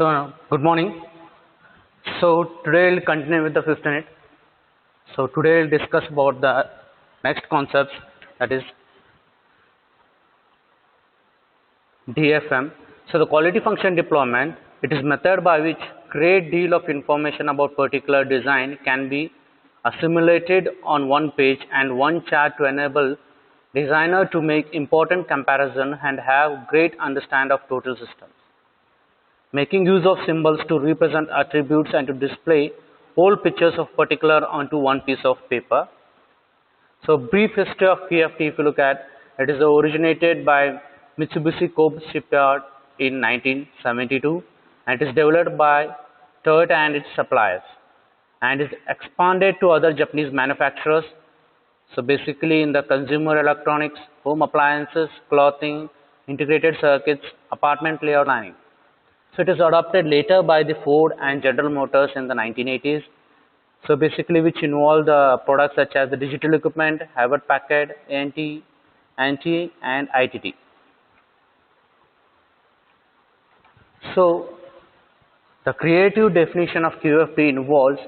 Good morning. Today we'll continue with the fifth unit. Today we'll discuss about the next concepts, that is DFM. The quality function deployment, it is method by which great deal of information about particular design can be assimilated on one page and one chart to enable designer to make important comparison and have great understand of total systems. Making use of symbols to represent attributes and to display whole pictures of particular onto one piece of paper. Brief history of QFD, if you look at, it is originated by Mitsubishi Kobe Shipyard in 1972 and it is developed by Toyota and its suppliers and is expanded to other Japanese manufacturers. Basically in the consumer electronics, home appliances, clothing, integrated circuits, apartment layout lining. It is adopted later by the Ford and General Motors in the 1980s. Basically which involve the products such as the digital equipment, Hewlett Packard, AT&T and ITT. The creative definition of QFD involves,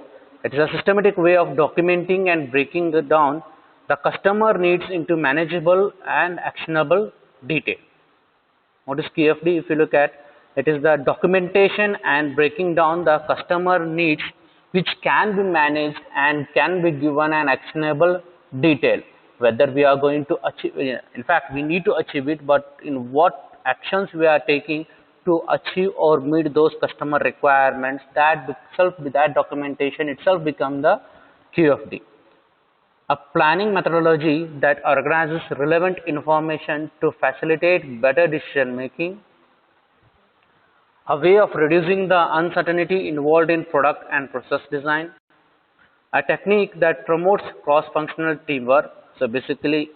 it is a systematic way of documenting and breaking down the customer needs into manageable and actionable detail. What is QFD? If you look at, it is the documentation and breaking down the customer needs which can be managed and can be given an actionable detail. Whether we are going to achieve, in fact we need to achieve it, but in what actions we are taking to achieve or meet those customer requirements, that documentation itself becomes the QFD. A planning methodology that organizes relevant information to facilitate better decision making. A way of reducing the uncertainty involved in product and process design. A technique that promotes cross-functional teamwork. Basically,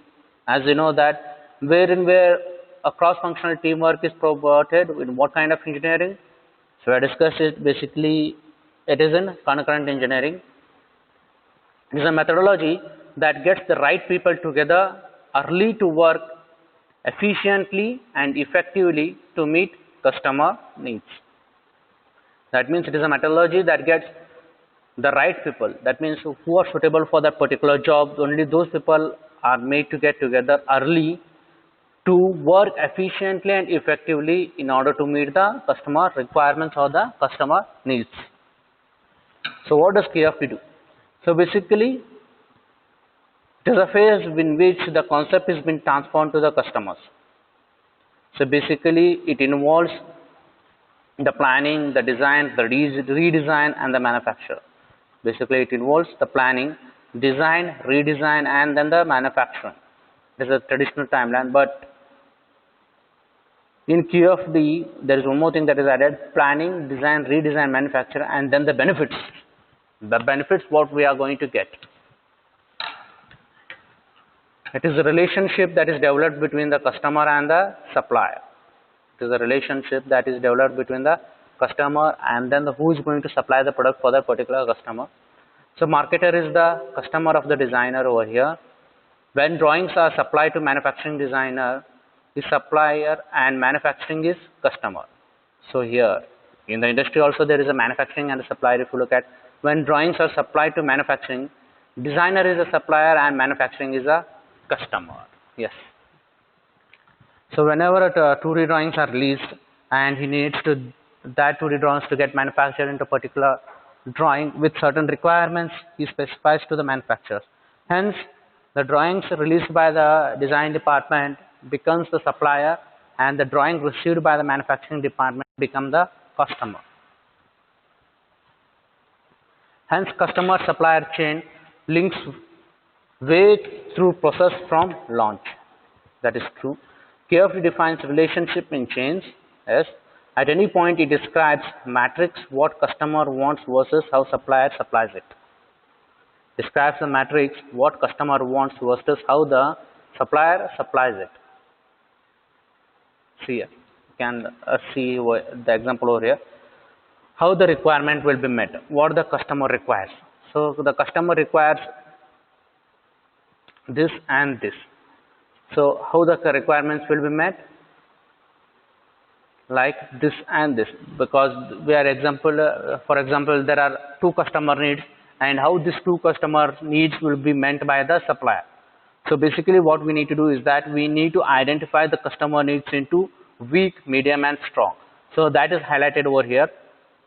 as you know that where a cross-functional teamwork is promoted in what kind of engineering? I discussed it. Basically, it is in concurrent engineering. It is a methodology that gets the right people together early to work efficiently and effectively to meet customer needs. That means it is a methodology that gets the right people. That means who are suitable for that particular job. Only those people are made to get together early to work efficiently and effectively in order to meet the customer requirements or the customer needs. What does QFD do? Basically, it is a phase in which the concept is being transformed to the customers. Basically, it involves the planning, the design, the redesign and the manufacture. Basically, it involves the planning, design, redesign and then the manufacturing. This is a traditional timeline, but in QFD, there is one more thing that is added: planning, design, redesign, manufacture and then the benefits. The benefits what we are going to get. It is a relationship that is developed between the customer and the supplier. It is a relationship that is developed between the customer and then who is going to supply the product for that particular customer. Marketer is the customer of the designer over here. When drawings are supplied to manufacturing designer, the supplier and manufacturing is customer. Here in the industry also there is a manufacturing and a supplier. If you look at, when drawings are supplied to manufacturing, designer is a supplier and manufacturing is a customer. Yes. Whenever 2D drawings are released and he needs that 2D drawings to get manufactured into a particular drawing with certain requirements, he specifies to the manufacturers. Hence, the drawings released by the design department becomes the supplier and the drawing received by the manufacturing department become the customer. Hence, customer supplier chain links way through process from launch. That is true. QFD defines relationship in chains. Yes. At any point it describes matrix what customer wants versus how supplier supplies it. Describes the matrix what customer wants versus how the supplier supplies it. See here. You can see the example over here. How the requirement will be met. What the customer requires. The customer requires this and this. How the requirements will be met? like this and this, because we are example for example there are two customer needs, and how these two customer needs will be meant by the supplier. So basically what we need to do is that we need to identify the customer needs into weak, medium and strong. So that is highlighted over here.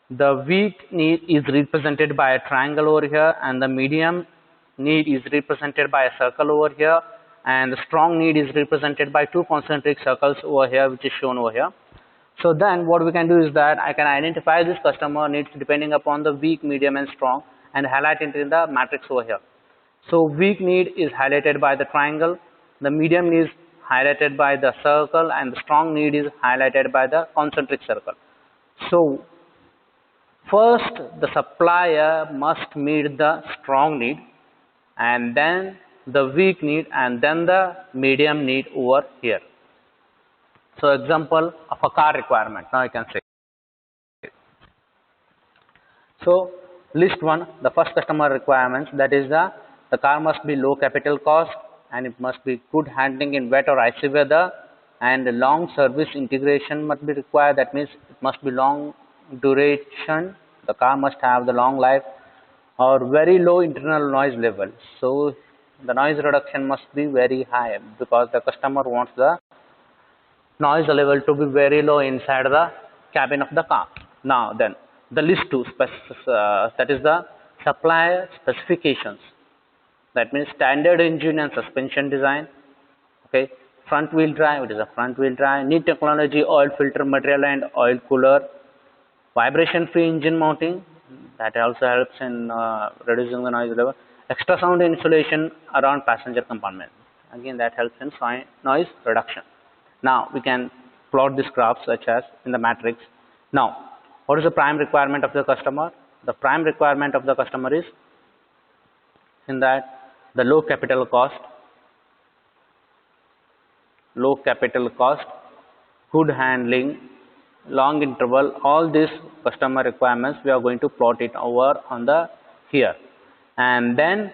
The weak need is represented by a triangle over here, and the medium need is represented by a circle over here, and the strong need is represented by two concentric circles over here, which is shown over here. So then what we can do is that I can identify this customer needs depending upon the weak, medium and strong, and highlight it in the matrix over here. So weak need is highlighted by the triangle, the medium need is highlighted by the circle, and the strong need is highlighted by the concentric circle. So first the supplier must meet the strong need, and then the weak need, and then the medium need over here. So example of a car requirement, now I can say. So list one, the first customer requirements, that is the car must be low capital cost, and it must be good handling in wet or icy weather, and long service integration must be required. That means it must be long duration, the car must have the long life, or very low internal noise level. So the noise reduction must be very high, because the customer wants the noise level to be very low inside the cabin of the car. Now then, the list two, that is the supplier specifications. That means standard engine and suspension design. Okay, front wheel drive, it is a front wheel drive. Need technology, oil filter material and oil cooler. Vibration free engine mounting, that also helps in reducing the noise level. Extra sound insulation around passenger compartment, again that helps in noise reduction. Now we can plot this graph such as in the matrix. Now what is the prime requirement of the customer? The prime requirement of the customer is in that the low capital cost, good handling, long interval, all these customer requirements we are going to plot it over on the here, and then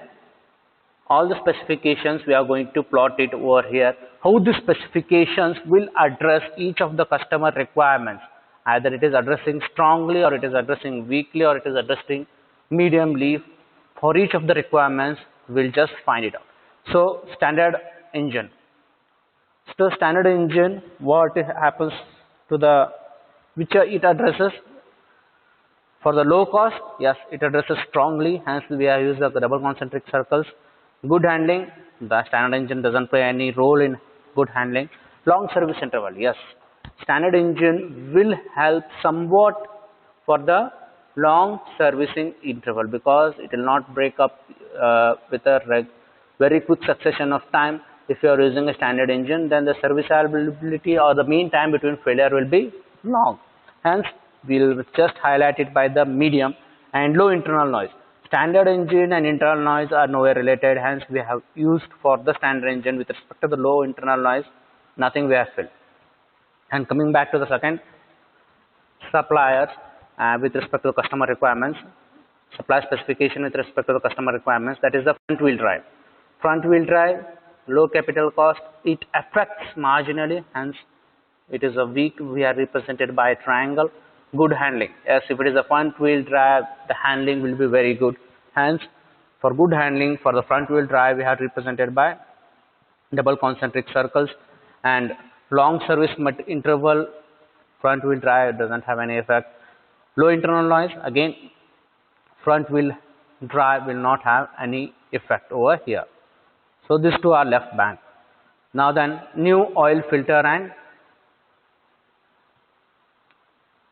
all the specifications we are going to plot it over here. How the specifications will address each of the customer requirements, either it is addressing strongly, or it is addressing weakly, or it is addressing mediumly. For each of the requirements we'll just find it out. So standard engine. So standard engine, what happens to the, which it addresses? For the low cost, yes, it addresses strongly, hence we have used the double concentric circles. Good handling, the standard engine doesn't play any role in good handling. Long service interval, yes, standard engine will help somewhat for the long servicing interval, because it will not break up with a very quick succession of time. If you are using a standard engine, then the serviceability or the mean time between failure will be long. Hence we will just highlight it by the medium. And low internal noise, standard engine and internal noise are nowhere related, hence we have used for the standard engine with respect to the low internal noise, nothing we have filled. And coming back to the second, suppliers with respect to the customer requirements, supply specification with respect to the customer requirements, that is the front wheel drive. Front wheel drive, low capital cost, it affects marginally, hence it is a weak, we are represented by a triangle. Good handling, yes, if it is a front wheel drive, the handling will be very good, hence for good handling for the front wheel drive we have represented by double concentric circles. And long service interval, front wheel drive doesn't have any effect. Low internal noise, again front wheel drive will not have any effect over here. So these two are left blank. Now then, new oil filter and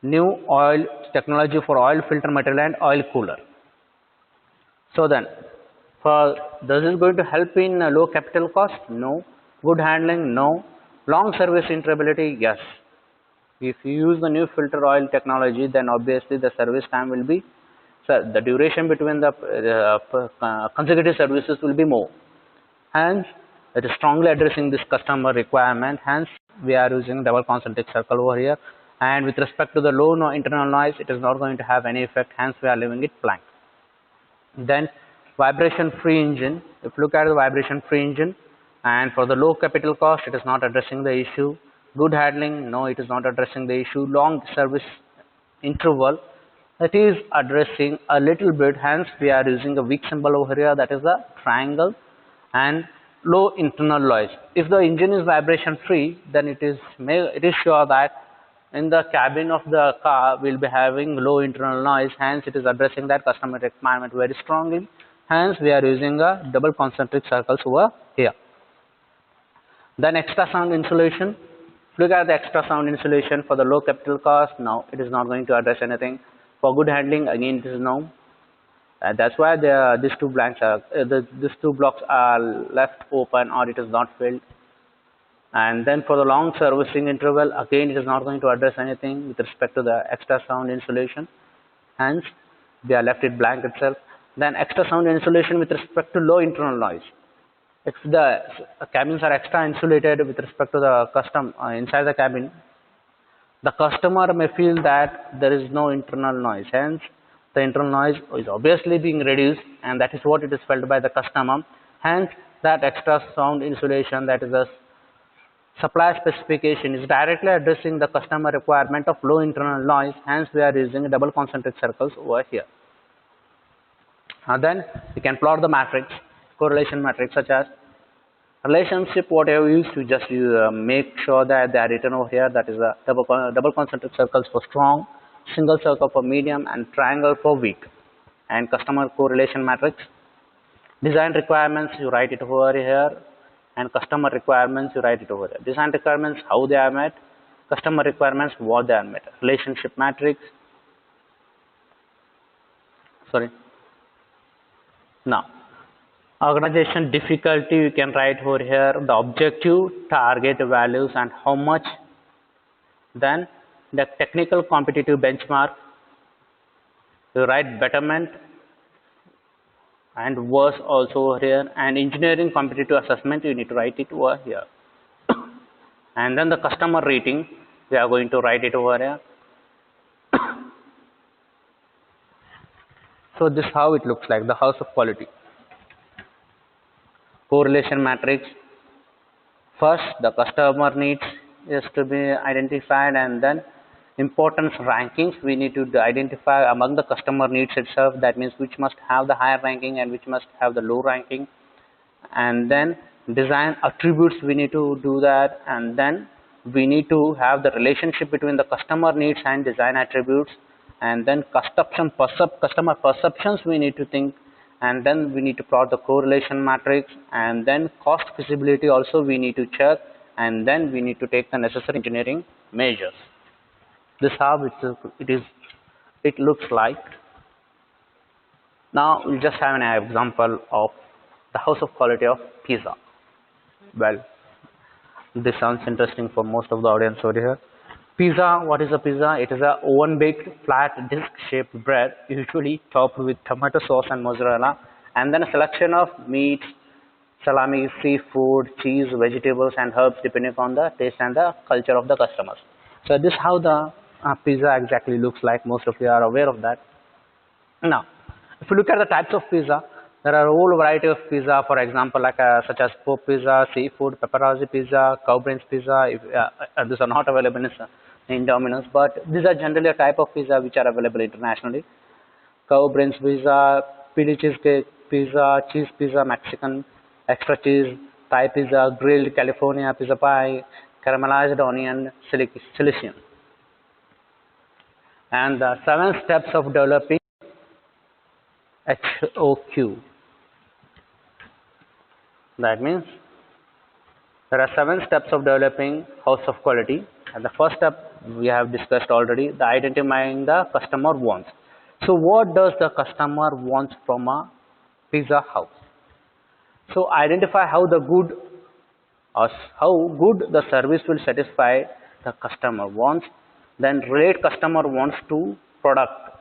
new oil technology for oil filter material and oil cooler. So then, for this is going to help in low capital cost? No. Good handling? No. Long service intervality? Yes. If you use the new filter oil technology, then obviously the service time will be, the duration between the consecutive services will be more. Hence, it is strongly addressing this customer requirement. Hence, we are using double concentric circle over here. And with respect to the low internal noise, it is not going to have any effect. Hence, we are leaving it blank. Then, vibration free engine. If you look at the vibration free engine, and for the low capital cost, it is not addressing the issue. Good handling, no, it is not addressing the issue. Long service interval, it is addressing a little bit, hence we are using a weak symbol over here, that is the triangle. And low internal noise, if the engine is vibration free, then it is sure that in the cabin of the car will be having low internal noise, hence it is addressing that customer requirement very strongly, hence we are using a double concentric circles over here. Then extra sound insulation, look at the extra sound insulation for the low capital cost. Now it is not going to address anything. For good handling, again it is no. That's why these two blanks are these two blocks are left open or it is not filled. And then for the long servicing interval, again it is not going to address anything with respect to the extra sound insulation, hence they are left it blank itself. Then extra sound insulation with respect to low internal noise, if the cabins are extra insulated with respect to the custom inside the cabin, the customer may feel that there is no internal noise, hence the internal noise is obviously being reduced, and that is what it is felt by the customer. Hence that extra sound insulation, that is the supply specification, is directly addressing the customer requirement of low internal noise, hence we are using double concentric circles over here. Then you can plot the matrix, correlation matrix, such as relationship what I have used to just make sure that they are written over here, that is a double concentric circles for strong, single circle for medium, and triangle for weak. And customer correlation matrix, design requirements you write it over here, and customer requirements you write it over there. Design requirements how they are met, customer requirements what they are met. Relationship matrix, now organization difficulty you can write over here, the objective, target values and how much. Then the technical competitive benchmark, you write betterment and worse also over here, and engineering competitive assessment you need to write it over here. And then the customer rating we are going to write it over here. So this is how it looks like, the house of quality. Correlation matrix, first the customer needs is to be identified, and then importance rankings we need to identify among the customer needs itself, that means which must have the higher ranking and which must have the low ranking. And then design attributes we need to do that, and then we need to have the relationship between the customer needs and design attributes, and then customer perceptions we need to think, and then we need to plot the correlation matrix, and then cost feasibility also we need to check, and then we need to take the necessary engineering measures. This is how it looks like. Now we'll just have an example of the house of quality of pizza. Well, this sounds interesting for most of the audience over here. Pizza, what is a pizza? It is a oven baked flat disc shaped bread, usually topped with tomato sauce and mozzarella, and then a selection of meats, salami, seafood, cheese, vegetables and herbs depending on the taste and the culture of the customers. So this is how the pizza exactly looks like. Most of you are aware of that. Now, if you look at the types of pizza, there are a whole variety of pizza, for example, like such as pork pizza, seafood, pepperoni pizza, cow brains pizza. These are not available in Domino's, but these are generally a type of pizza which are available internationally. Cow brains pizza, pili cheesecake pizza, cheese pizza, Mexican, extra cheese, Thai pizza, grilled California pizza pie, caramelized onion, silicium. And the 7 steps of developing HOQ. That means there are 7 steps of developing house of quality, and the first step we have discussed already, the identifying the customer wants. So what does the customer wants from a pizza house? So identify how good the service will satisfy the customer wants, then relate customer wants to product,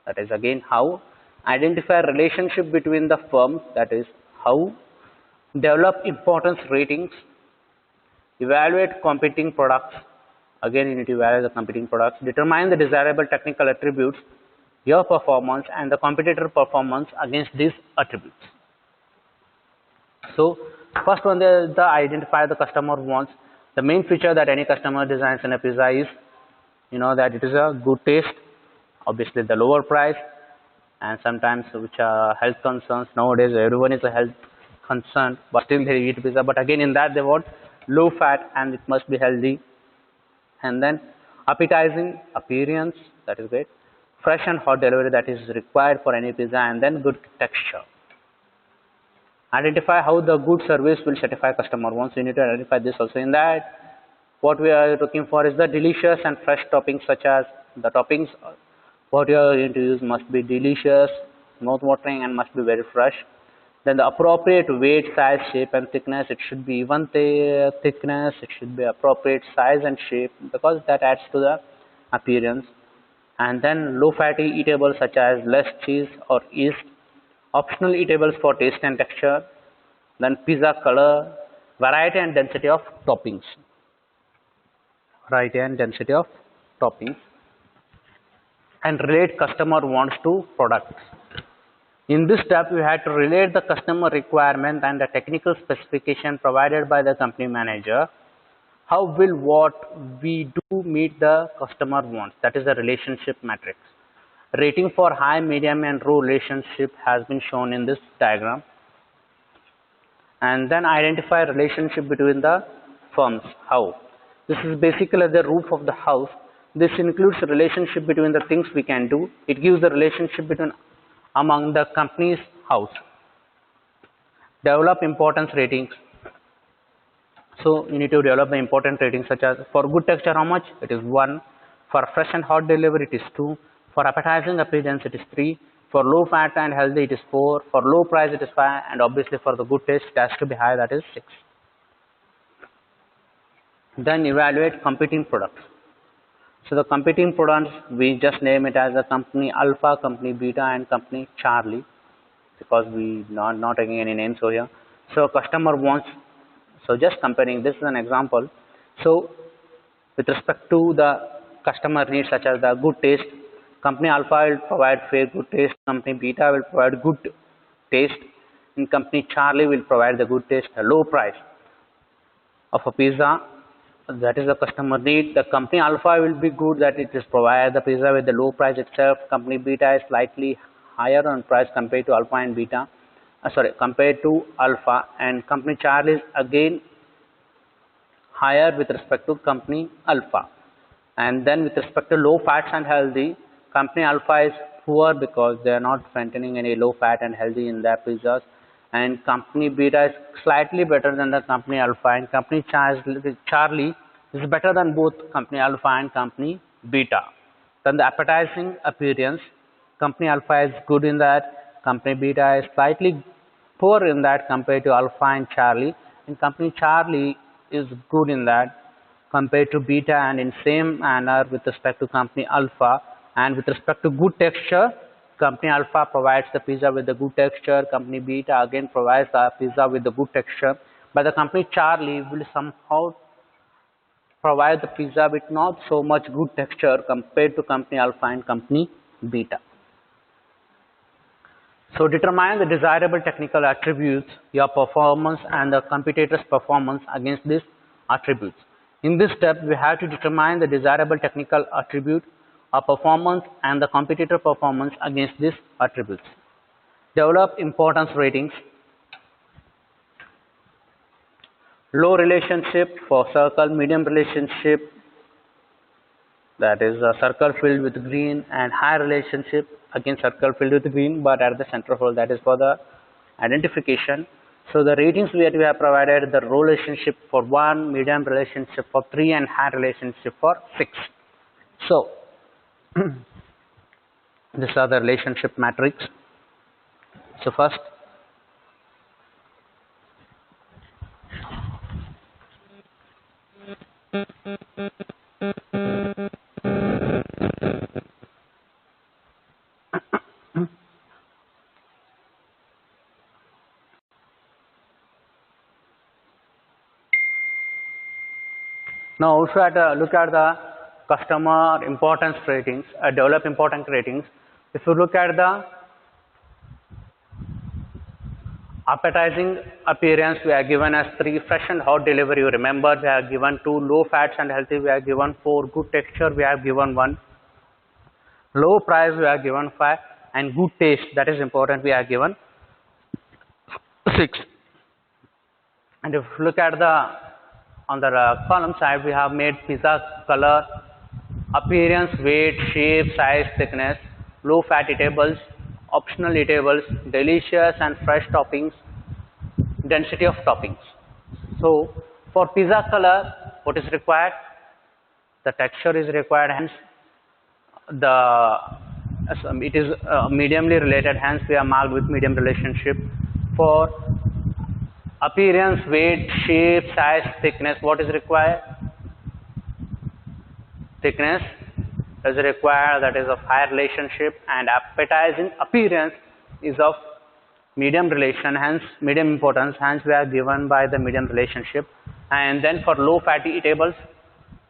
that is again how. Identify relationship between the firms, that is how. Develop importance ratings, evaluate competing products, again you need to evaluate the competing products, determine the desirable technical attributes, your performance and the competitor performance against these attributes. So first one, the identify the customer wants. The main feature that any customer designs in a pizza is, that it is a good taste, obviously the lower price, and sometimes which are health concerns. Nowadays everyone is a health concern, but still they eat pizza. But again, in that they want low fat and it must be healthy. And then appetizing appearance, that is great. Fresh and hot delivery, that is required for any pizza. And then good texture. Identify how the good service will satisfy customer. Once you need to identify this also. In that, what we are looking for is the delicious and fresh toppings, such as the toppings what you are going to use must be delicious, mouth-watering, and must be very fresh. Then the appropriate weight, size, shape, and thickness. It should be even thickness. It should be appropriate size and shape, because that adds to the appearance. And then low fatty eatables such as less cheese or yeast. Optional eatables for taste and texture. Then pizza color, variety and density of toppings. Variety and density of toppings. And relate customer wants to products. In this step, we had to relate the customer requirement and the technical specification provided by the company manager. How will what we do meet the customer wants? That is the relationship matrix. Rating for high, medium, and low relationship has been shown in this diagram. And then identify relationship between the firms. How? This is basically the roof of the house. This includes the relationship between the things we can do. It gives the relationship between among the company's house. Develop importance ratings. So you need to develop the important ratings, such as for good texture, how much? It is 1. For fresh and hot delivery, it is 2. For appetizing appearance, it is 3. For low fat and healthy, it is 4. For low price, it is 5. And obviously for the good taste, it has to be high, that is 6. Then evaluate competing products. So the competing products, we just name it as a company Alpha, company Beta, and company Charlie, because we not taking any names over here. So customer wants, so just comparing, this is an example. So with respect to the customer needs, such as the good taste, company Alpha will provide fair good taste, company Beta will provide good taste, and company Charlie will provide the good taste, a low price of a pizza. That is the customer need. The company Alpha will be good, that it is provide the pizza with the low price itself. Company Beta is slightly higher on price compared to Alpha and Beta. Compared to Alpha, and company Charlie is again higher with respect to company Alpha. And then with respect to low fats and healthy, company Alpha is poor because they are not maintaining any low fat and healthy in their pizzas. And company Beta is slightly better than the company Alpha, and company Charlie is better than both company Alpha and company Beta. Then the appetizing appearance, company Alpha is good in that, company Beta is slightly poor in that compared to Alpha and Charlie, and company Charlie is good in that compared to Beta, and in same manner with respect to company Alpha. And with respect to good texture, company Alpha provides the pizza with the good texture, company Beta again provides the pizza with the good texture, but the company Charlie will somehow provide the pizza with not so much good texture compared to company Alpha and company Beta. So determine the desirable technical attributes, your performance and the competitor's performance against these attributes. In this step, we have to determine the desirable technical attribute, our performance and the competitor performance against these attributes. Develop importance ratings. Low relationship for circle, medium relationship, that is a circle filled with green, and high relationship, again circle filled with green but at the center hole, that is for the identification. So the ratings we have provided, the low relationship for 1, medium relationship for 3, and high relationship for 6. So these are the relationship matrix. So first, now if you look at the customer importance ratings, develop important ratings. If you look at the Appetizing appearance we are given as 3. Fresh and hot delivery, you remember we are given 2. Low fats and healthy we are given 4. Good texture we have given 1. Low price we are given 5. And good taste, that is important, we are given 6. And if you look at the on the column side, we have made pizza color, appearance, weight, shape, size, thickness, low fat eatables, optional eatables, delicious and fresh toppings, density of toppings. So for pizza color, what is required? The texture is required, hence it is mediumly related, hence we are marked with medium relationship. For appearance, weight, shape, size, thickness, what is required? Thickness is required, that is of higher relationship, and appetizing appearance is of medium relation, hence medium importance, hence we are given by the medium relationship. And then for low fatty eatables,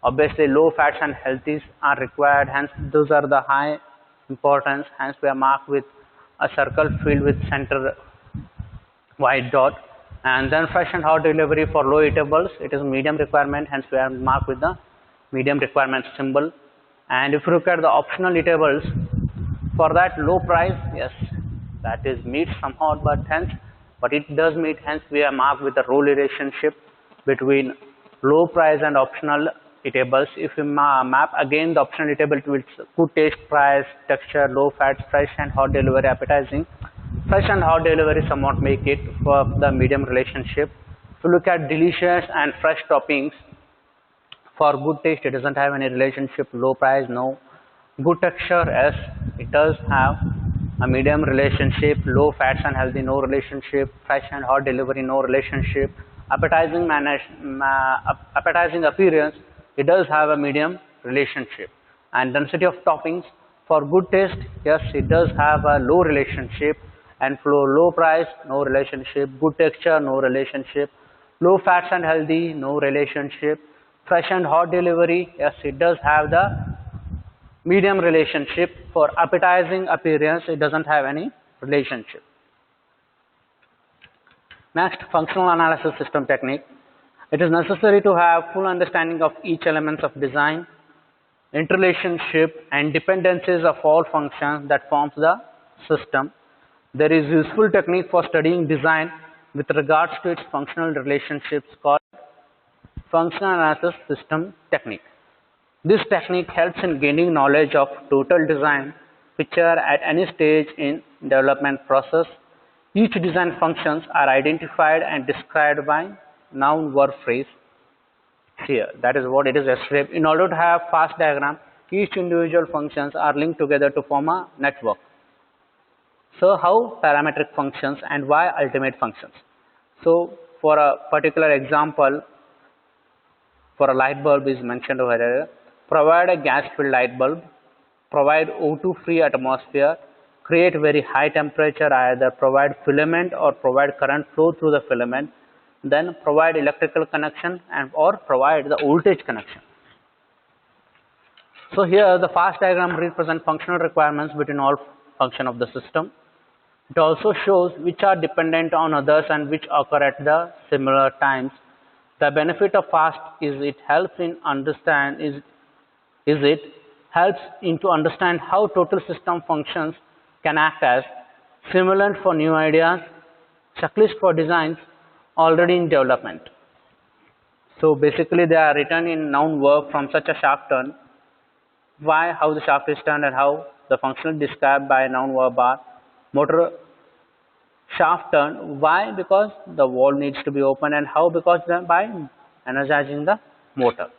obviously low fats and healthies are required, hence those are the high importance, hence we are marked with a circle filled with center white dot. And then fresh and hot delivery for low eatables, it is medium requirement, hence we are marked with the medium requirement symbol. And if you look at the optional eatables, for that low price, yes, that is meets somehow, but it does meet, hence we are marked with the role relationship between low price and optional eatables. If you map again the optional eatable with good taste, price, texture, low fat, fresh and hot delivery, appetizing, fresh and hot delivery somewhat make it for the medium relationship. If you look at delicious and fresh toppings, for good taste it doesn't have any relationship, low price no. Good texture, yes, it does have a medium relationship, low fats and healthy no relationship, fresh and hot delivery no relationship. Appetizing appearance, it does have a medium relationship. And density of toppings, for good taste, yes, it does have a low relationship, and for low price no relationship. Good texture no relationship. Low fats and healthy no relationship. Fresh and hot delivery, yes, it does have the medium relationship. For appetizing appearance, it doesn't have any relationship. Next, functional analysis system technique. It is necessary to have full understanding of each element of design, interrelationship and dependencies of all functions that forms the system. There is useful technique for studying design with regards to its functional relationships called functional analysis system technique. This technique helps in gaining knowledge of total design picture at any stage in development process. Each design functions are identified and described by noun verb phrase here. That is what it is described. In order to have fast diagram, each individual functions are linked together to form a network. So how parametric functions and why ultimate functions? So for a particular example, for a light bulb is mentioned over here. Provide a gas filled light bulb, provide O2 free atmosphere, create very high temperature, either provide filament or provide current flow through the filament, then provide electrical connection and or provide the voltage connection. So here the fast diagram represents functional requirements between all function of the system. It also shows which are dependent on others and which occur at the similar times. The benefit of fast is it helps in to understand how total system functions can act as stimulant for new ideas, checklist for designs already in development. So basically they are written in noun verb from such a shaft turn. Why, how the shaft is turned and how the function described by noun verb are motor shaft turn. Why? Because the valve needs to be open, and how? Because by energizing the motor.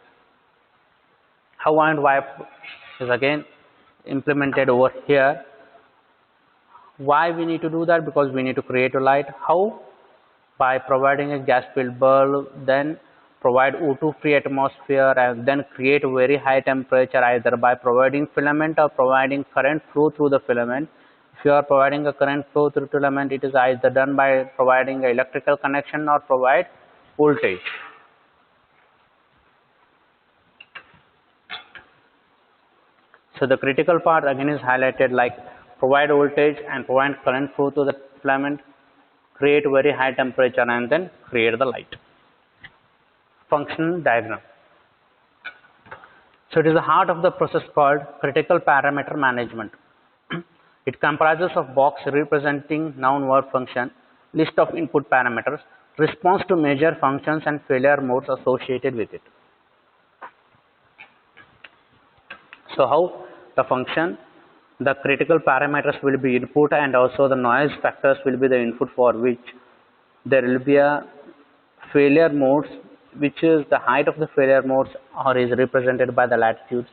How and why is again implemented over here. Why we need to do that? Because we need to create a light. How? By providing a gas filled bulb, then provide O2 free atmosphere, and then create a very high temperature, either by providing filament or providing current flow through the filament. If you are providing a current flow through filament, it is either done by providing an electrical connection or provide voltage. So the critical part again is highlighted, like provide voltage and provide current flow to the filament, create very high temperature, and then create the light. Function diagram. So it is the heart of the process called critical parameter management. It comprises of box representing noun verb function, list of input parameters, response to major functions, and failure modes associated with it. So how the function, the critical parameters will be input, and also the noise factors will be the input, for which there will be a failure modes, which is the height of the failure modes or is represented by the latitudes.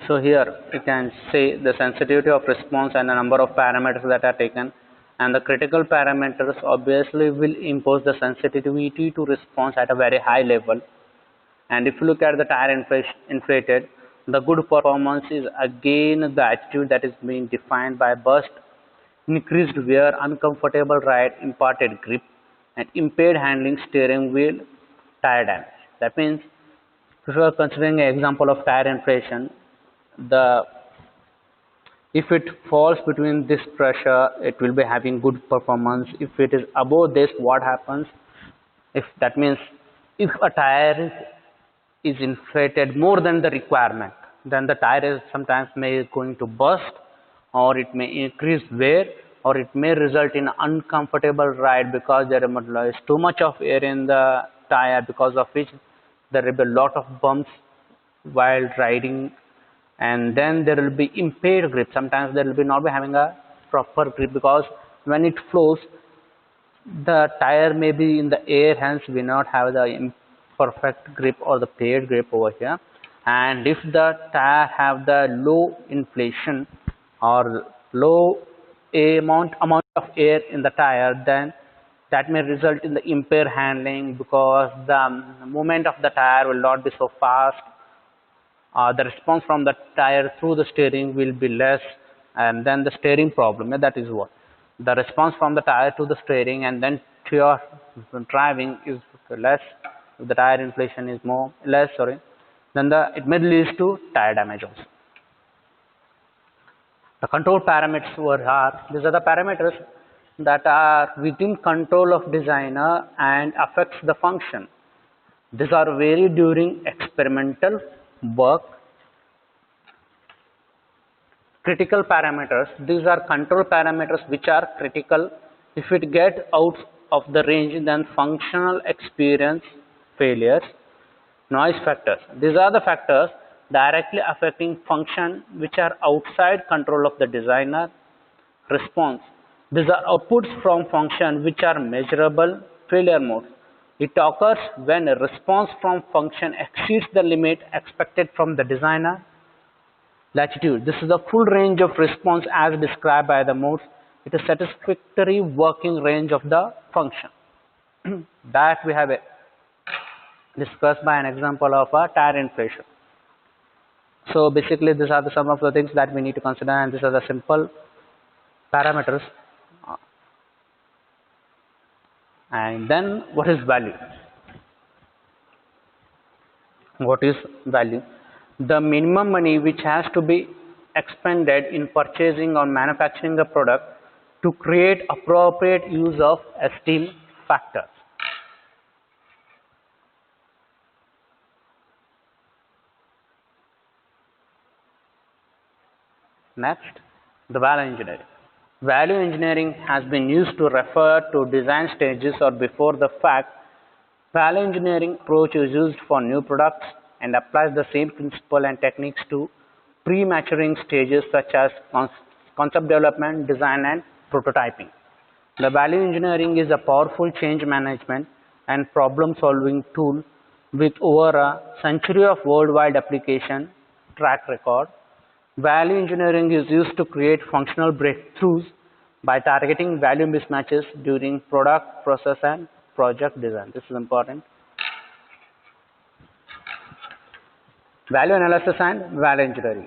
So here you can say the sensitivity of response and the number of parameters that are taken, and the critical parameters obviously will impose the sensitivity to response at a very high level. And if you look at the tire inflated, the good performance is again the attitude that is being defined by burst, increased wear, uncomfortable ride, imparted grip, and impaired handling, steering wheel, tire damage. That means if you are considering an example of tire inflation, if it falls between this pressure, it will be having good performance. If it is above this, what happens? If that means if a tire is inflated more than the requirement, then the tire is sometimes may going to burst, or it may increase wear, or it may result in uncomfortable ride because there is too much of air in the tire, because of which there will be a lot of bumps while riding. And then there will be impaired grip. Sometimes there will be not be having a proper grip, because when it flows, the tire may be in the air, hence we not have the imperfect grip or the paired grip over here. And if the tire have the low inflation or low amount of air in the tire, then that may result in the impaired handling, because the movement of the tire will not be so fast. The response from the tire through the steering will be less, and then the steering problem, that is what the response from the tire to the steering and then to your driving is less. If the tire inflation is less, then it may lead to tire damage also. The control parameters these are the parameters that are within control of designer and affects the function. These are varied during experimental work. Critical parameters, these are control parameters which are critical. If it gets out of the range, then functional experience failures. Noise factors, these are the factors directly affecting function which are outside control of the designer. Response, these are outputs from function which are measurable. Failure modes, it occurs when a response from function exceeds the limit expected from the designer. Latitude, this is the full range of response as described by the modes. It is satisfactory working range of the function. That we have discussed by an example of a tire inflation. So basically these are some of the things that we need to consider, and these are the simple parameters. And then what is value? What is value? The minimum money which has to be expended in purchasing or manufacturing a product to create appropriate use of esteem factors. Next, the value engineering. Value engineering has been used to refer to design stages or before the fact. Value engineering approach is used for new products and applies the same principle and techniques to pre-maturing stages such as concept development, design, and prototyping. The value engineering is a powerful change management and problem-solving tool with over a century of worldwide application track record. Value engineering is used to create functional breakthroughs by targeting value mismatches during product, process, and project design. This is important. Value analysis and value engineering.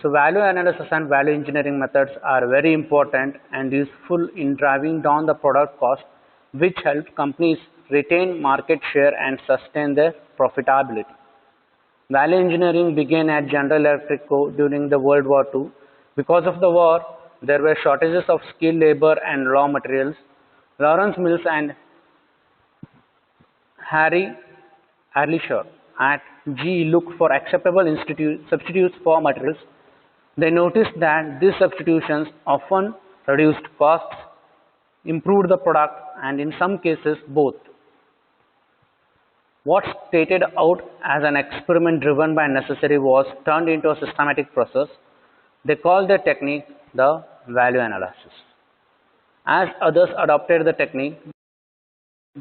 So value analysis and value engineering methods are very important and useful in driving down the product cost, which help companies retain market share and sustain their profitability. Value engineering began at General Electric Co. during the World War II. Because of the war, there were shortages of skilled labor and raw materials. Lawrence Mills and Harry Ehrlicher at GE looked for acceptable substitutes for materials. They noticed that these substitutions often reduced costs, improved the product, and in some cases both. What started out as an experiment driven by necessity was turned into a systematic process. They called the technique the value analysis. As others adopted the technique,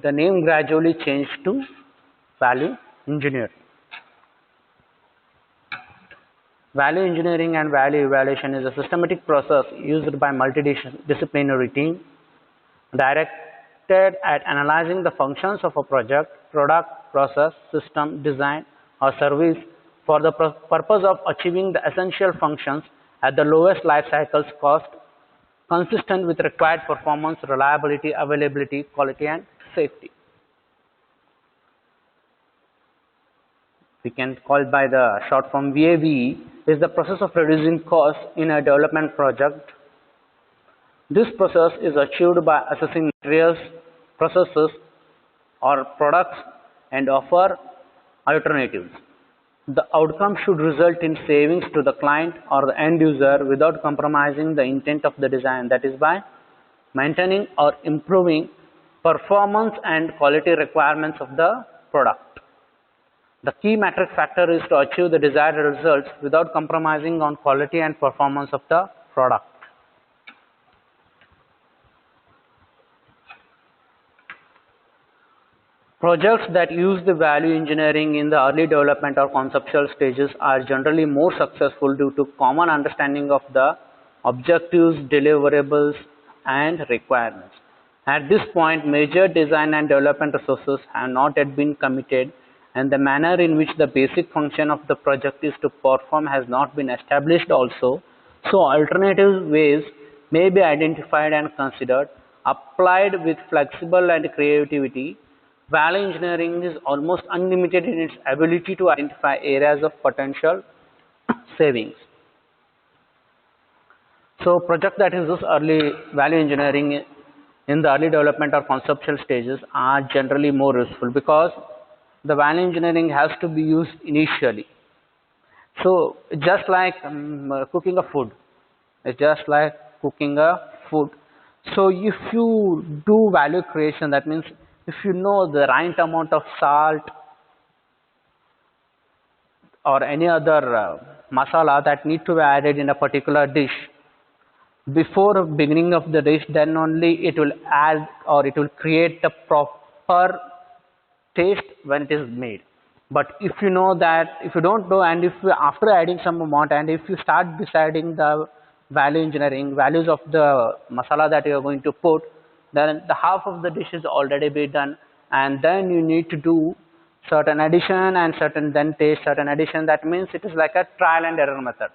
the name gradually changed to value engineering. Value engineering and value evaluation is a systematic process used by multidisciplinary team directed at analyzing the functions of a project, product, process, system, design, or service for the purpose of achieving the essential functions at the lowest life cycles cost, consistent with required performance, reliability, availability, quality, and safety. We can call it by the short form VAVE, is the process of reducing costs in a development project. This process is achieved by assessing materials, processes, or products and offer alternatives. The outcome should result in savings to the client or the end user without compromising the intent of the design, that is by maintaining or improving performance and quality requirements of the product. The key metric factor is to achieve the desired results without compromising on quality and performance of the product. Projects that use the value engineering in the early development or conceptual stages are generally more successful due to common understanding of the objectives, deliverables, and requirements. At this point, major design and development resources have not yet been committed, and the manner in which the basic function of the project is to perform has not been established also. So alternative ways may be identified and considered, applied with flexible and creativity. Value engineering is almost unlimited in its ability to identify areas of potential savings. So projects that use early value engineering in the early development or conceptual stages are generally more useful because the value engineering has to be used initially. So just like cooking a food, it's just like cooking a food. So if you do value creation, that means if you know the right amount of salt or any other masala that need to be added in a particular dish, before beginning of the dish, then only it will add or it will create the proper taste when it is made. But if you know that, if you don't know, and if you, after adding some amount, and if you start deciding the value engineering values of the masala that you are going to put, then the half of the dish is already be done, and then you need to do certain addition and certain then taste certain addition. That means it is like a trial and error method.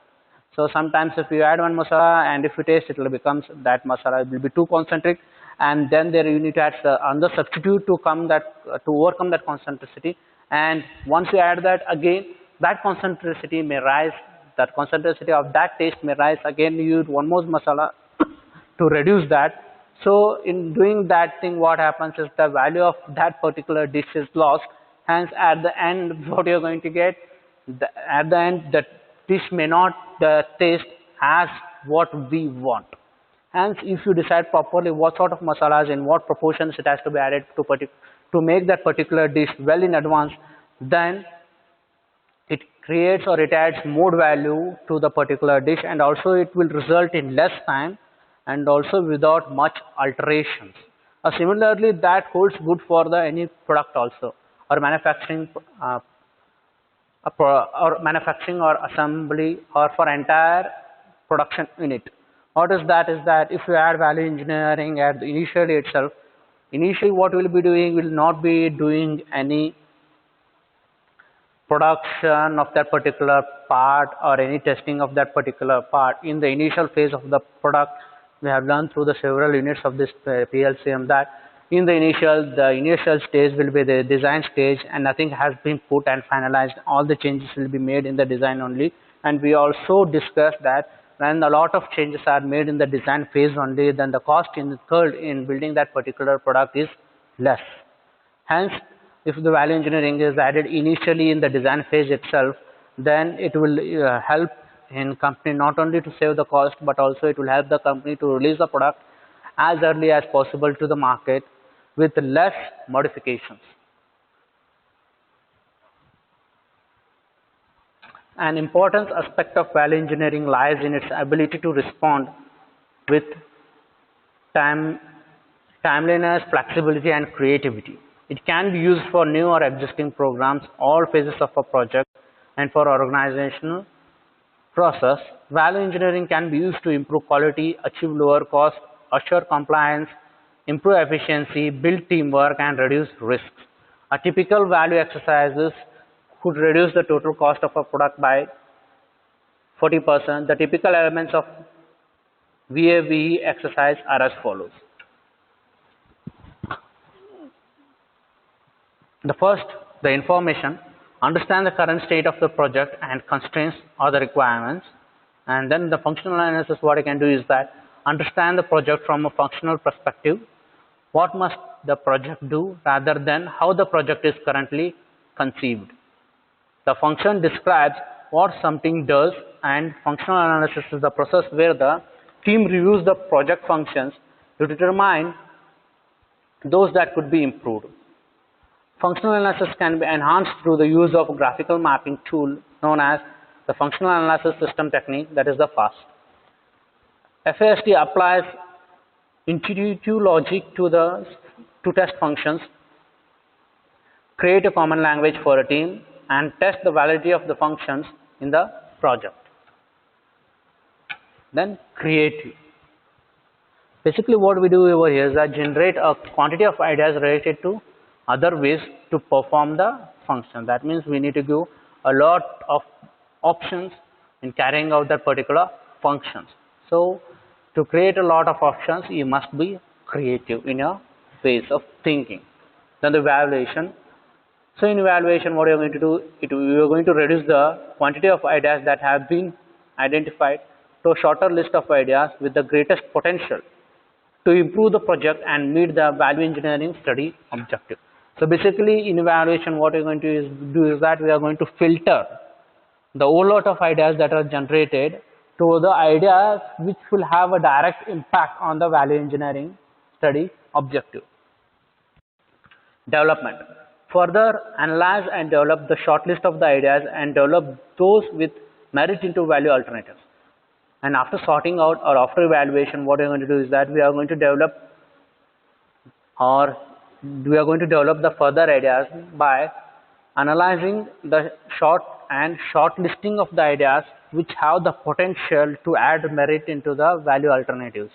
So sometimes if you add one masala and if you taste, it will become that masala will be too concentric, and then there you need to add another substitute to come that to overcome that concentricity. And once you add that again, that concentricity may rise. That concentricity of that taste may rise. Again, you use one more masala to reduce that. So in doing that thing, what happens is the value of that particular dish is lost. Hence, at the end, what you are going to get, at the end, the dish may not taste as what we want. Hence, if you decide properly what sort of masalas in what proportions it has to be added to make that particular dish well in advance, then it creates or it adds more value to the particular dish, and also it will result in less time and also without much alterations. Similarly, that holds good for the any product also, or manufacturing or assembly, or for entire production unit. What is that? Is that if you add value engineering at the initially itself, initially what we will be doing will not be doing any production of that particular part or any testing of that particular part. In the initial phase of the product, we have learned through the several units of this PLCM that In the initial stage will be the design stage, and nothing has been put and finalized. All the changes will be made in the design only. And we also discussed that when a lot of changes are made in the design phase only, then the cost incurred in building that particular product is less. Hence, if the value engineering is added initially in the design phase itself, then it will help in company not only to save the cost, but also it will help the company to release the product as early as possible to the market with less modifications. An important aspect of value engineering lies in its ability to respond with timeliness, flexibility, and creativity. It can be used for new or existing programs, all phases of a project, and for organizational process. Value engineering can be used to improve quality, achieve lower cost, assure compliance, improve efficiency, build teamwork, and reduce risks. A typical value exercises could reduce the total cost of a product by 40%. The typical elements of VAVE exercise are as follows. The first, the information. Understand the current state of the project and constraints or the requirements. And then the functional analysis, what I can do is that understand the project from a functional perspective. What must the project do rather than how the project is currently conceived. The function describes what something does, and functional analysis is the process where the team reviews the project functions to determine those that could be improved. Functional analysis can be enhanced through the use of a graphical mapping tool known as the functional analysis system technique, that is the FAST. FAST applies intuitive logic to test functions, create a common language for a team, and test the validity of the functions in the project. Then creative. Basically what we do over here is that generate a quantity of ideas related to other ways to perform the function. That means we need to give a lot of options in carrying out that particular functions. So to create a lot of options, you must be creative in your ways of thinking. Then the evaluation. So in evaluation, what you are going to do, you are going to reduce the quantity of ideas that have been identified to a shorter list of ideas with the greatest potential to improve the project and meet the value engineering study objective. So basically in evaluation, what we are going to do is that we are going to filter the whole lot of ideas that are generated to the ideas which will have a direct impact on the value engineering study objective. Development. Further analyze and develop the short list of the ideas and develop those with merit into value alternatives. And after sorting out or after evaluation, what we are going to do is that we are going to develop the further ideas by analyzing the short listing of the ideas which have the potential to add merit into the value alternatives.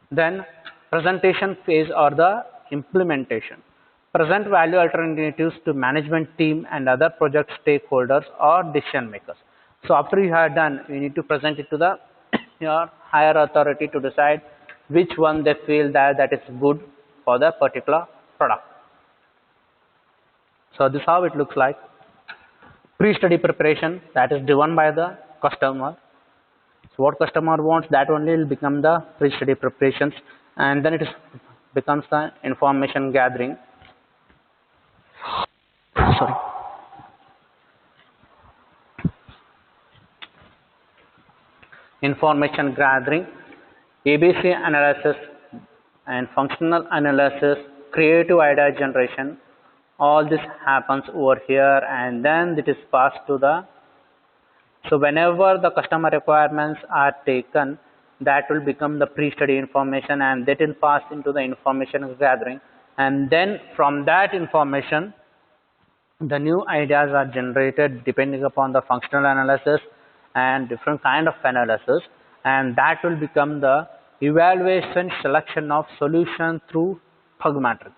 Then presentation phase or the implementation. Present value alternatives to management team and other project stakeholders or decision makers. So after you have done, you need to present it to your higher authority to decide which one they feel that is good for the particular product. So this is how it looks like. Pre-study preparation, that is driven by the customer. So what customer wants, that only will become the pre-study preparations, and then becomes the information gathering. Sorry. Information gathering, ABC analysis and functional analysis, creative idea generation, all this happens over here, and then it is passed to so whenever the customer requirements are taken, that will become the pre-study information, and that will pass into the information gathering, and then from that information the new ideas are generated depending upon the functional analysis and different kind of analysis, and that will become the evaluation selection of solution through Pug matrix.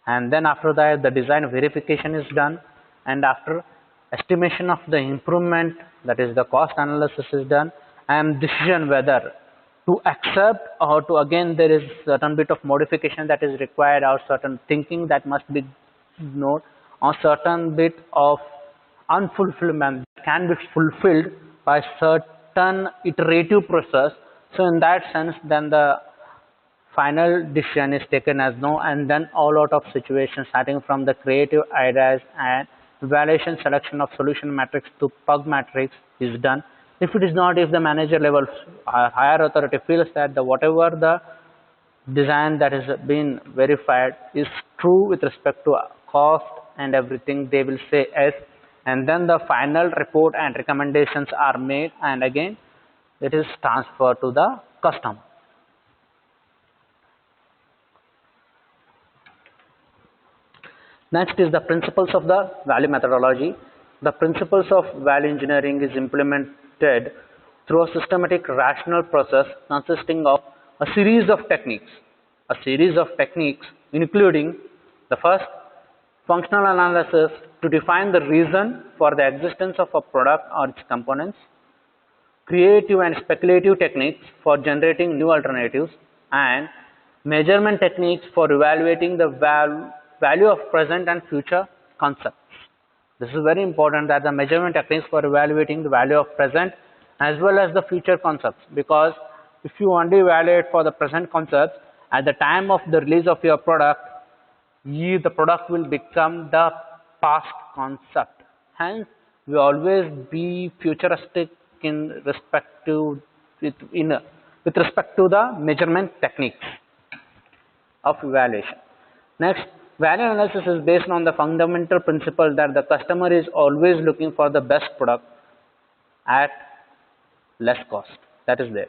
And then after that the design verification is done, and after estimation of the improvement, that is the cost analysis is done, and decision whether to accept, or to, again, there is certain bit of modification that is required, or certain thinking that must be ignored, or certain bit of unfulfillment can be fulfilled by certain iterative process. So in that sense, then the final decision is taken as no, and then all out of situations starting from the creative ideas and evaluation selection of solution matrix to pug matrix is done. If it is not, if the manager level higher authority feels that the whatever the design that has been verified is true with respect to cost and everything, they will say yes, and then the final report and recommendations are made, and again it is transferred to the customer. Next is the principles of the value methodology. The principles of value engineering is implemented through a systematic rational process consisting of a series of techniques. Including the first, functional analysis to define the reason for the existence of a product or its components, creative and speculative techniques for generating new alternatives, and measurement techniques for evaluating the value of present and future concepts. This is very important, that the measurement techniques for evaluating the value of present as well as the future concepts, because if you only evaluate for the present concepts, at the time of the release of your product, the product will become the past concept. Hence, we always be futuristic with respect to the measurement techniques of evaluation. Next, value analysis is based on the fundamental principle that the customer is always looking for the best product at less cost. That is there.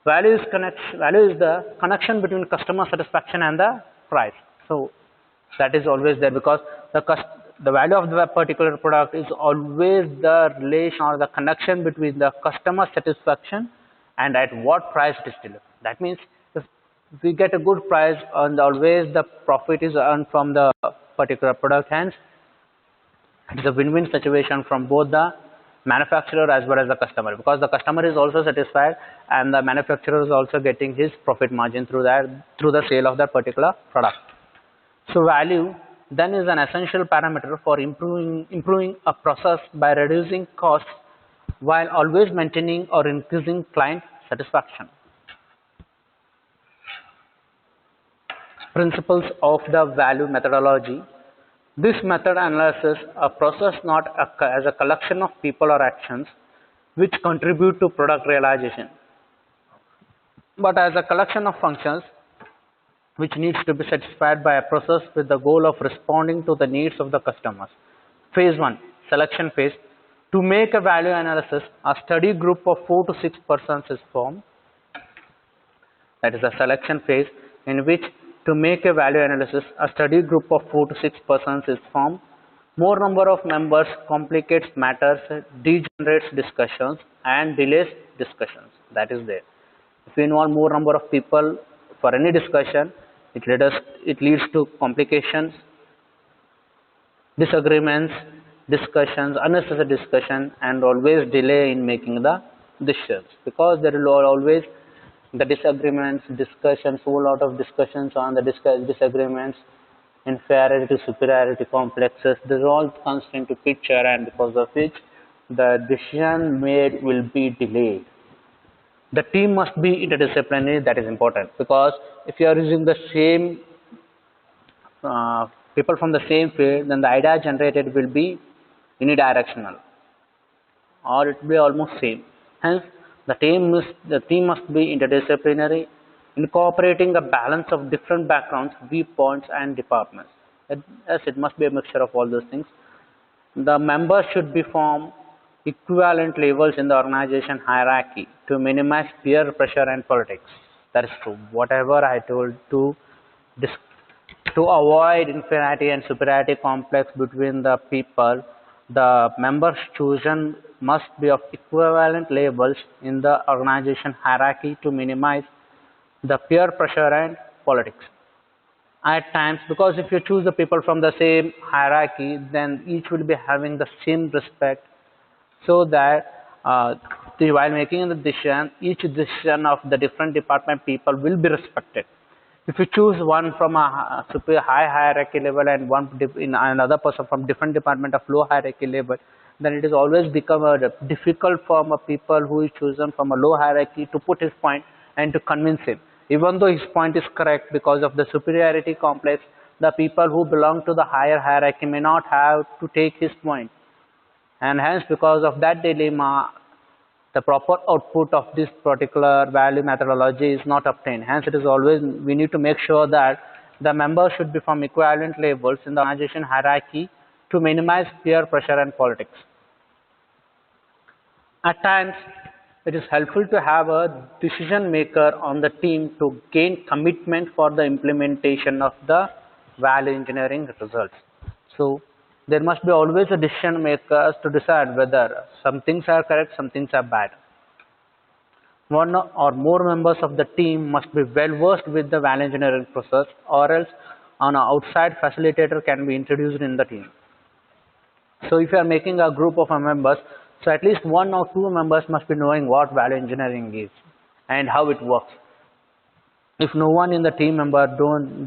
Value is the connection between customer satisfaction and the price. So that is always there, because the value of the particular product is always the relation or the connection between the customer satisfaction and at what price it is delivered. That means if we get a good price, and always the profit is earned from the particular product, hence it is a win-win situation from both the manufacturer as well as the customer, because the customer is also satisfied and the manufacturer is also getting his profit margin through the sale of that particular product. So value then is an essential parameter for improving a process by reducing costs while always maintaining or increasing client satisfaction. Principles of the value methodology. This method analyzes a process not as a collection of people or actions which contribute to product realization, but as a collection of functions which needs to be satisfied by a process with the goal of responding to the needs of the customers. Phase 1, selection phase. To make a value analysis, a study group of 4 to 6 persons is formed. That is the selection phase, in which to make a value analysis, a study group of 4 to 6 persons is formed. More number of members complicates matters, degenerates discussions, and delays discussions. That is there. If we involve more number of people for any discussion, it leads to complications, disagreements, discussions, unnecessary discussion, and always delay in making the decisions, because there will always the disagreements, discussions, whole lot of discussions on the disagreements, inferiority, superiority complexes. This all comes into picture, and because of which the decision made will be delayed. The team must be interdisciplinary. That is important, because if you are using the same people from the same field, then the idea generated will be unidirectional, or it will be almost same. Hence, the team must be interdisciplinary, incorporating a balance of different backgrounds, viewpoints, and departments. Yes, it must be a mixture of all those things. The members should be from equivalent levels in the organization hierarchy to minimize peer pressure and politics. That is true. Whatever I told, to avoid inferiority and superiority complex between the people, the members chosen must be of equivalent levels in the organization hierarchy to minimize the peer pressure and politics. At times, because if you choose the people from the same hierarchy, then each will be having the same respect, so that while making the decision, each decision of the different department people will be respected. If you choose one from a super high hierarchy level and one in another person from different department of low hierarchy level, then it is always become a difficult for a people who is chosen from a low hierarchy to put his point and to convince him. Even though his point is correct, because of the superiority complex, the people who belong to the higher hierarchy may not have to take his point. And hence, because of that dilemma, the proper output of this particular value methodology is not obtained. Hence, it is always, we need to make sure that the members should be from equivalent levels in the organization hierarchy to minimize peer pressure and politics. At times, it is helpful to have a decision maker on the team to gain commitment for the implementation of the value engineering results. So, there must be always a decision makers to decide whether some things are correct, some things are bad. One or more members of the team must be well versed with the value engineering process, or else an outside facilitator can be introduced in the team. So if you are making a group of members, so at least one or two members must be knowing what value engineering is and how it works. If no one in the team member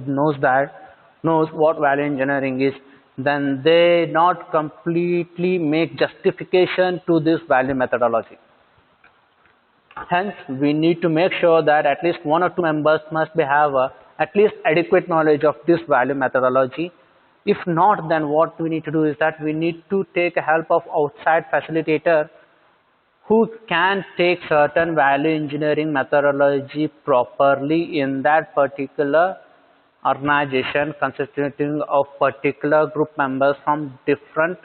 knows what value engineering is, then they not completely make justification to this value methodology. Hence, we need to make sure that at least one or two members must have at least adequate knowledge of this value methodology. If not, then what we need to do is that we need to take help of outside facilitator who can take certain value engineering methodology properly in that particular organization, consisting of particular group members from different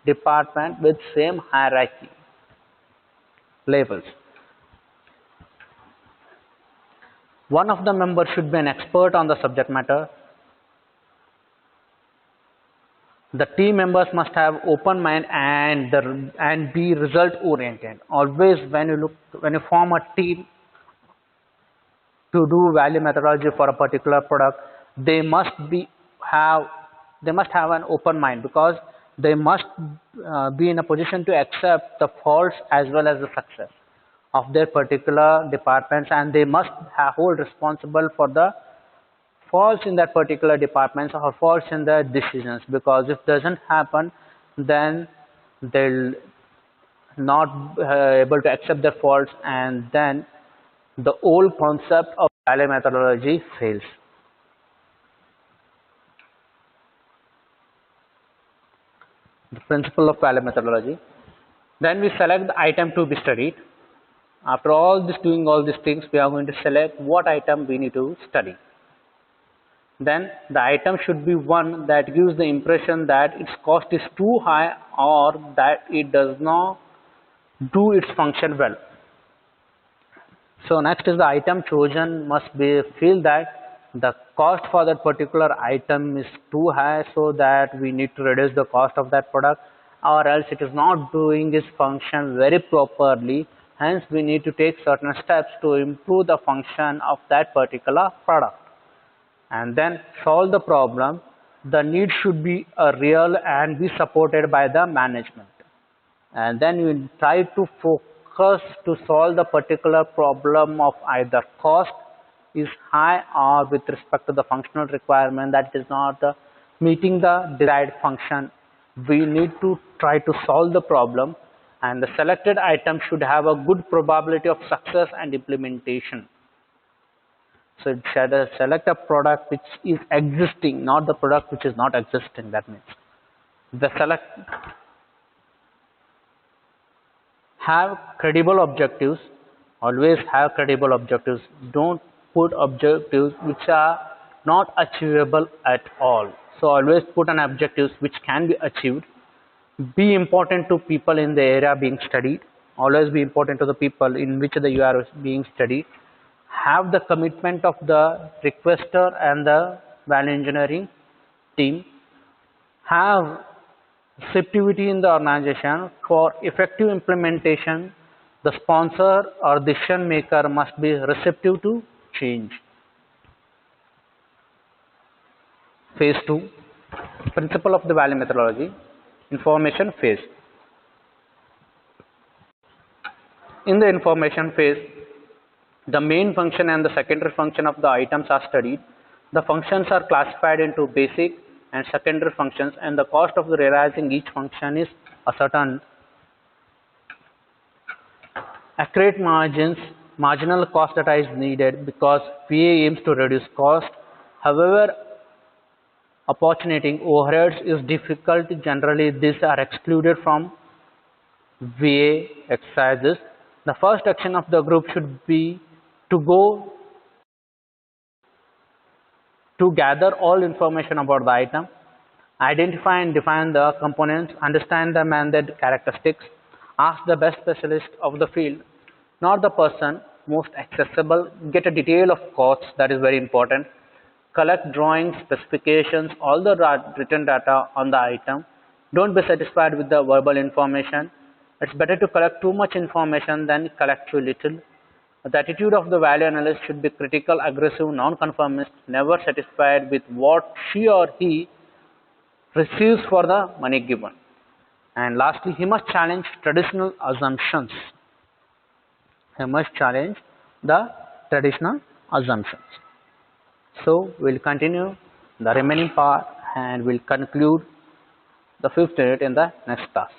department with same hierarchy levels. One of the members should be an expert on the subject matter. The team members must have open mind and be result oriented. Always when you form a team to do value methodology for a particular product, they must have an open mind, because they must be in a position to accept the faults as well as the success of their particular departments, and they must hold responsible for the faults in that particular department or faults in their decisions, because if it doesn't happen, then they'll not able to accept their faults, and then the whole concept of value methodology fails. The principle of value methodology. Then we select the item to be studied. After doing all these things, we are going to select what item we need to study. Then the item should be one that gives the impression that its cost is too high or that it does not do its function well. So next is the item chosen must feel that the cost for that particular item is too high, so that we need to reduce the cost of that product, or else it is not doing its function very properly. Hence, we need to take certain steps to improve the function of that particular product. And then solve the problem. The need should be real and be supported by the management. And then you try to focus to solve the particular problem of either cost is high or with respect to the functional requirement that is not meeting the desired function. We need to try to solve the problem, and the selected item should have a good probability of success and implementation. So it should select a product which is existing, not the product which is not existing. That means have credible objectives. Always have credible objectives. Don't put objectives which are not achievable at all. So always put an objectives which can be achieved. Be important to people in the area being studied. Always be important to the people in which you are being studied. Have the commitment of the requester and the value engineering team. Have receptivity in the organization. For effective implementation, the sponsor or decision maker must be receptive to change. Phase 2, principle of the value methodology, information phase. In the information phase, the main function and the secondary function of the items are studied. The functions are classified into basic and secondary functions, and the cost of realizing each function is ascertained. Accurate marginal cost data is needed because VA aims to reduce cost. However, apportioning overheads is difficult. Generally, these are excluded from VA exercises. The first action of the group should be to go to gather all information about the item, identify and define the components, understand them and their characteristics, ask the best specialist of the field, not the person most accessible, get a detail of costs, that is very important, collect drawings, specifications, all the written data on the item. Don't be satisfied with the verbal information. It's better to collect too much information than collect too little. The attitude of the value analyst should be critical, aggressive, non-conformist, never satisfied with what she or he receives for the money given. And lastly, he must challenge traditional assumptions. He must challenge the traditional assumptions. So we'll continue the remaining part and we'll conclude the 5th unit in the next class.